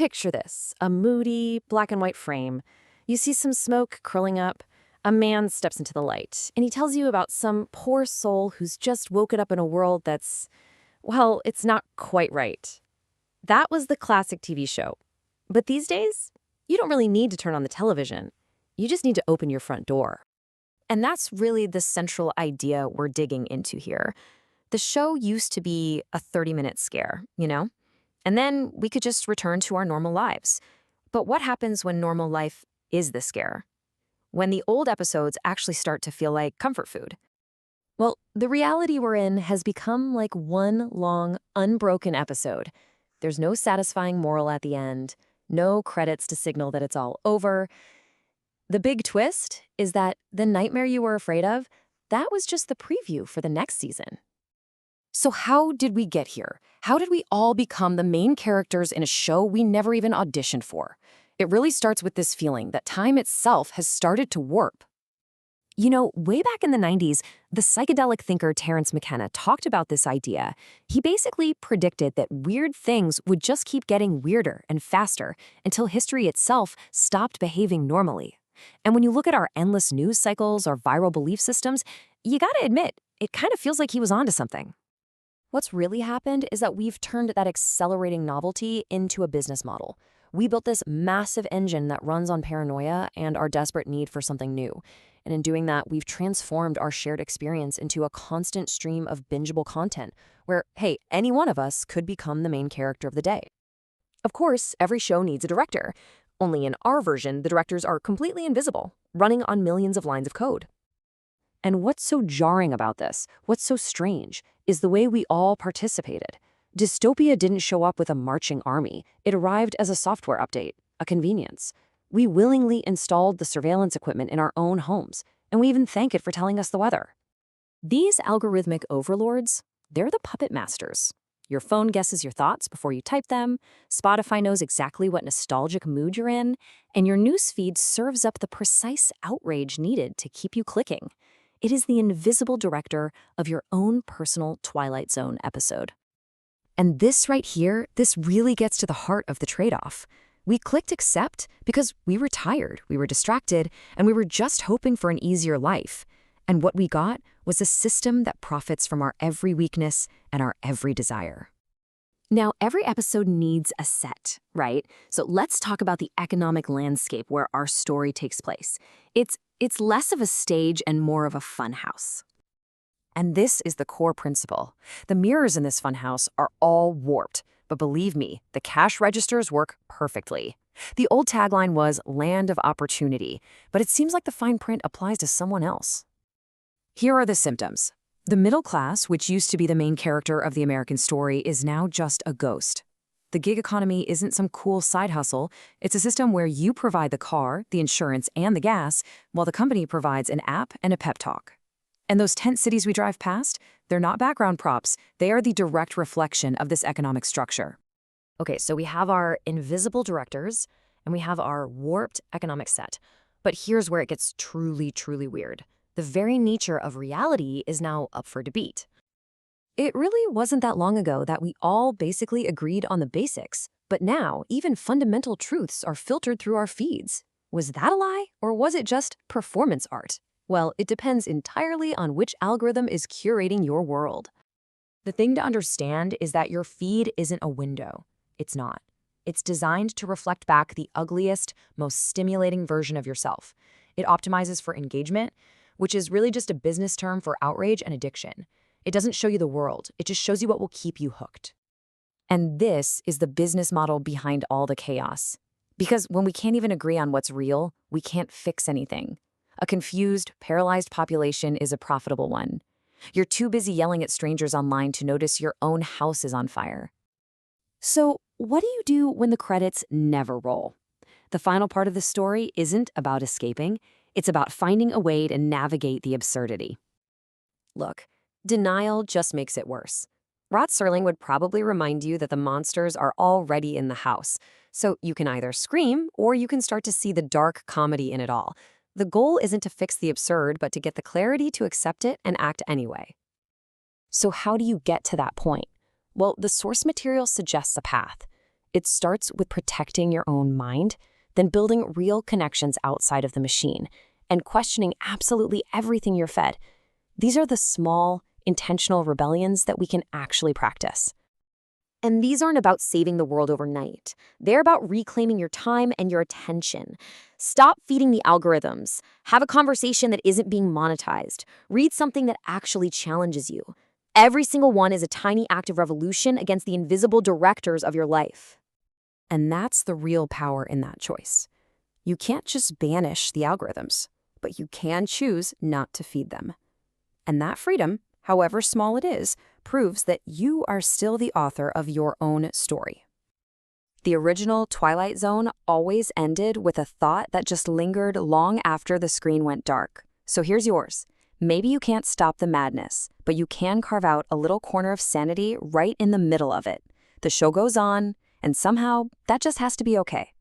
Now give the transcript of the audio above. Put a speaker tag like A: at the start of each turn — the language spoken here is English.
A: Picture this, a moody, black and white frame. You see some smoke curling up. A man steps into the light, and he tells you about some poor soul who's just woken up in a world that's, well, it's not quite right. That was the classic TV show. But these days, you don't really need to turn on the television. You just need to open your front door. And that's really the central idea we're digging into here. The show used to be a 30-minute scare, you know? And then we could just return to our normal lives. But what happens when normal life is the scare? When the old episodes actually start to feel like comfort food? Well, the reality we're in has become like one long, unbroken episode. There's no satisfying moral at the end, no credits to signal that it's all over. The big twist is that the nightmare you were afraid of, that was just the preview for the next season. So how did we get here? How did we all become the main characters in a show we never even auditioned for? It really starts with this feeling that time itself has started to warp. You know, way back in the 90s, the psychedelic thinker Terrence McKenna talked about this idea. He basically predicted that weird things would just keep getting weirder and faster until history itself stopped behaving normally. And when you look at our endless news cycles or viral belief systems, you gotta admit, it kind of feels like he was onto something. What's really happened is that we've turned that accelerating novelty into a business model. We built this massive engine that runs on paranoia and our desperate need for something new. And in doing that, we've transformed our shared experience into a constant stream of bingeable content where, hey, any one of us could become the main character of the day. Of course, every show needs a director. Only in our version, the directors are completely invisible, running on millions of lines of code. And what's so jarring about this, what's so strange, is the way we all participated. Dystopia didn't show up with a marching army. It arrived as a software update, a convenience. We willingly installed the surveillance equipment in our own homes, and we even thank it for telling us the weather. These algorithmic overlords, they're the puppet masters. Your phone guesses your thoughts before you type them, Spotify knows exactly what nostalgic mood you're in, and your newsfeed serves up the precise outrage needed to keep you clicking. It is the invisible director of your own personal Twilight Zone episode. And this right here, this really gets to the heart of the trade-off. We clicked accept because we were tired, we were distracted, and we were just hoping for an easier life. And what we got was a system that profits from our every weakness and our every desire. Now, every episode needs a set, right? So let's talk about the economic landscape where our story takes place. It's less of a stage and more of a funhouse. And this is the core principle. The mirrors in this funhouse are all warped, but believe me, the cash registers work perfectly. The old tagline was land of opportunity, but it seems like the fine print applies to someone else. Here are the symptoms. The middle class, which used to be the main character of the American story, is now just a ghost. The gig economy isn't some cool side hustle. It's a system where you provide the car, the insurance, and the gas, while the company provides an app and a pep talk. And those tent cities we drive past, they're not background props. They are the direct reflection of this economic structure. Okay, so we have our invisible directors, and we have our warped economic set. But here's where it gets truly, truly weird. The very nature of reality is now up for debate. It really wasn't that long ago that we all basically agreed on the basics, but now even fundamental truths are filtered through our feeds. Was that a lie, or was it just performance art? Well, it depends entirely on which algorithm is curating your world. The thing to understand is that your feed isn't a window. It's not. It's designed to reflect back the ugliest, most stimulating version of yourself. It optimizes for engagement, which is really just a business term for outrage and addiction. It doesn't show you the world. It just shows you what will keep you hooked. And this is the business model behind all the chaos. Because when we can't even agree on what's real, we can't fix anything. A confused, paralyzed population is a profitable one. You're too busy yelling at strangers online to notice your own house is on fire. So, what do you do when the credits never roll? The final part of the story isn't about escaping. It's about finding a way to navigate the absurdity. Look, denial just makes it worse. Rod Serling would probably remind you that the monsters are already in the house. So you can either scream or you can start to see the dark comedy in it all. The goal isn't to fix the absurd, but to get the clarity to accept it and act anyway. So how do you get to that point? Well, the source material suggests a path. It starts with protecting your own mind, then building real connections outside of the machine, and questioning absolutely everything you're fed. These are the small, intentional rebellions that we can actually practice. And these aren't about saving the world overnight. They're about reclaiming your time and your attention. Stop feeding the algorithms. Have a conversation that isn't being monetized. Read something that actually challenges you. Every single one is a tiny act of revolution against the invisible directors of your life. And that's the real power in that choice. You can't just banish the algorithms, but you can choose not to feed them. And that freedom, however small it is, proves that you are still the author of your own story. The original Twilight Zone always ended with a thought that just lingered long after the screen went dark. So here's yours. Maybe you can't stop the madness, but you can carve out a little corner of sanity right in the middle of it. The show goes on, and somehow that just has to be okay.